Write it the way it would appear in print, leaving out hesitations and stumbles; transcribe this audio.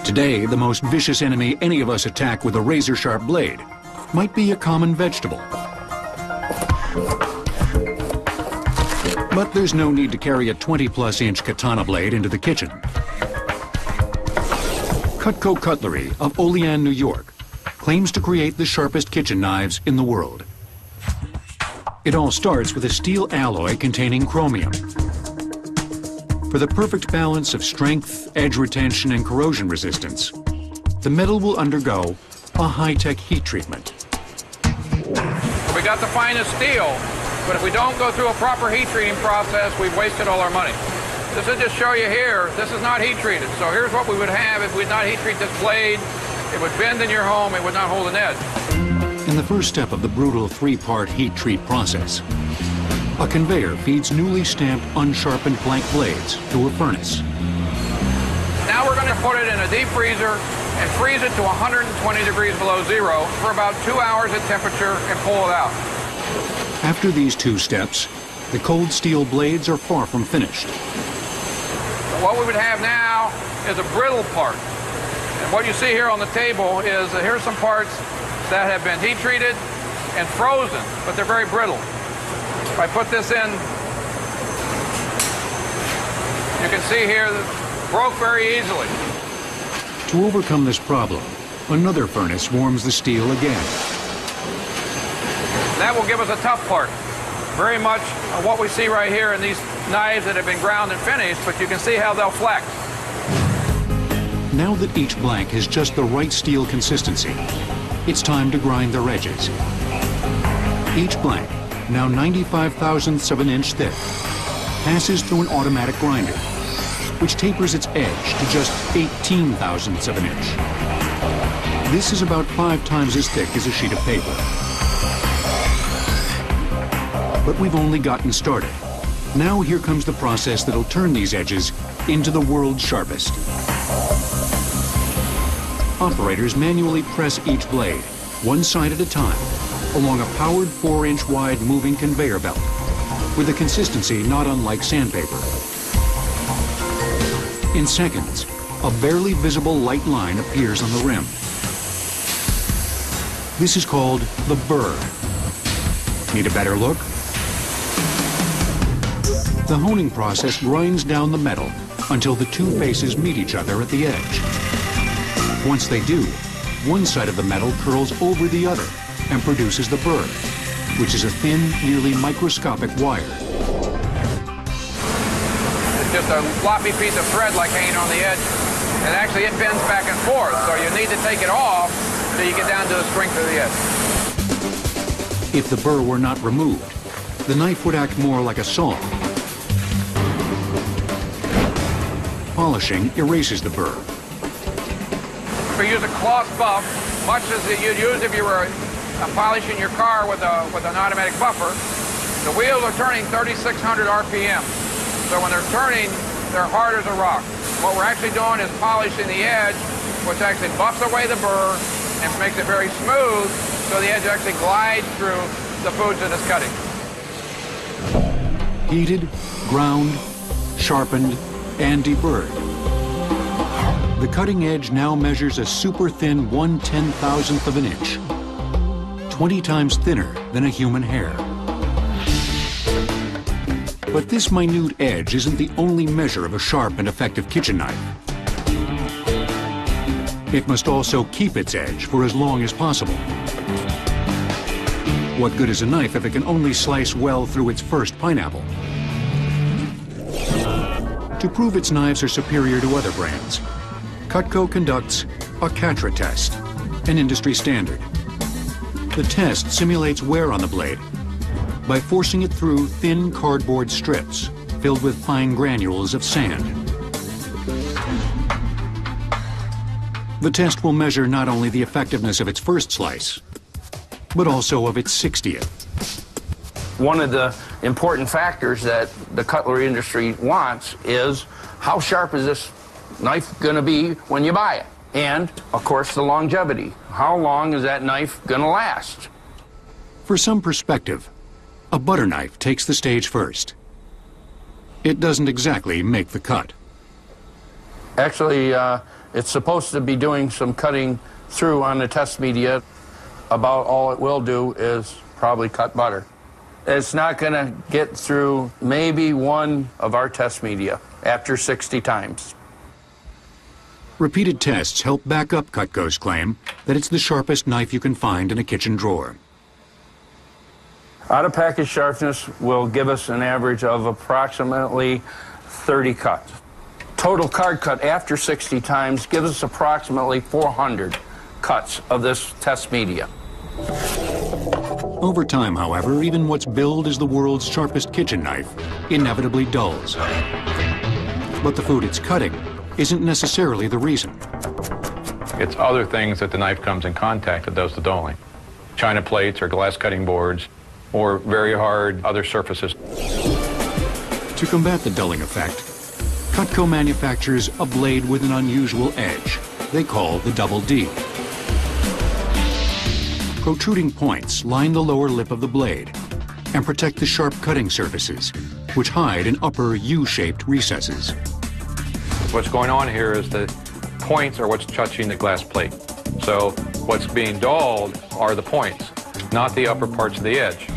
Today, the most vicious enemy any of us attack with a razor-sharp blade might be a common vegetable. But there's no need to carry a 20-plus inch katana blade into the kitchen. Cutco Cutlery of Olean, New York, claims to create the sharpest kitchen knives in the world. It all starts with a steel alloy containing chromium. For the perfect balance of strength, edge retention, and corrosion resistance, the metal will undergo a high-tech heat treatment. We got the finest steel, but if we don't go through a proper heat treating process, we've wasted all our money. This will just show you here, this is not heat treated. So here's what we would have if we did not heat treat this blade. It would bend in your home, it would not hold an edge. In the first step of the brutal three-part heat treat process, a conveyor feeds newly stamped unsharpened blank blades to a furnace. Now we're going to put it in a deep freezer and freeze it to 120 degrees below zero for about 2 hours at temperature and pull it out. After these two steps, the cold steel blades are far from finished. What we would have now is a brittle part. And what you see here on the table is here's some parts that have been heat treated and frozen, but they're very brittle. If I put this in, you can see here that it broke very easily. To overcome this problem, another furnace warms the steel again. That will give us a tough part. Very much what we see right here in these knives that have been ground and finished, but you can see how they'll flex. Now that each blank has just the right steel consistency, it's time to grind their edges. Each blank, now 95 thousandths of an inch thick, passes through an automatic grinder, which tapers its edge to just 18 thousandths of an inch. This is about 5 times as thick as a sheet of paper. But we've only gotten started. Now here comes the process that'll turn these edges into the world's sharpest. Operators manually press each blade, one side at a time, along a powered 4-inch wide moving conveyor belt, with a consistency not unlike sandpaper. In seconds, a barely visible light line appears on the rim. This is called the burr. Need a better look? The honing process grinds down the metal until the two faces meet each other at the edge. Once they do, one side of the metal curls over the other and produces the burr, which is a thin, nearly microscopic wire. It's just a floppy piece of thread like hanging on the edge, and actually it bends back and forth, so you need to take it off so you get down to the strength of the edge. If the burr were not removed, the knife would act more like a saw. Polishing erases the burr. We use a cloth buff, much as you'd use if you were polishing your car with an automatic buffer. The wheels are turning 3,600 RPM. So when they're turning, they're hard as a rock. What we're actually doing is polishing the edge, which actually buffs away the burr and makes it very smooth, so the edge actually glides through the foods that it's cutting. Heated, ground, sharpened, and deburred. The cutting edge now measures a super thin 1/10,000th of an inch, 20 times thinner than a human hair. But this minute edge isn't the only measure of a sharp and effective kitchen knife. It must also keep its edge for as long as possible. What good is a knife if it can only slice well through its first pineapple? To prove its knives are superior to other brands, Cutco conducts a Catra test, an industry standard. The test simulates wear on the blade by forcing it through thin cardboard strips filled with fine granules of sand. The test will measure not only the effectiveness of its first slice, but also of its 60th. One of the important factors that the cutlery industry wants is how sharp is this knife going to be when you buy it? And, of course, the longevity. How long is that knife going to last? For some perspective, a butter knife takes the stage first. It doesn't exactly make the cut. Actually, It's supposed to be doing some cutting through on the test media. About all it will do is probably cut butter. It's not going to get through maybe one of our test media after 60 times. Repeated tests help back up Cutco's claim that it's the sharpest knife you can find in a kitchen drawer. Out-of-package sharpness will give us an average of approximately 30 cuts. Total card cut after 60 times gives us approximately 400 cuts of this test media. Over time, however, even what's billed as the world's sharpest kitchen knife inevitably dulls. But the food it's cutting isn't necessarily the reason. It's other things that the knife comes in contact that does the dulling. China plates or glass cutting boards or very hard other surfaces. To combat the dulling effect, Cutco manufactures a blade with an unusual edge they call the Double D. Protruding points line the lower lip of the blade and protect the sharp cutting surfaces, which hide in upper U-shaped recesses. What's going on here is the points are what's touching the glass plate. So what's being dulled are the points, not the upper parts of the edge.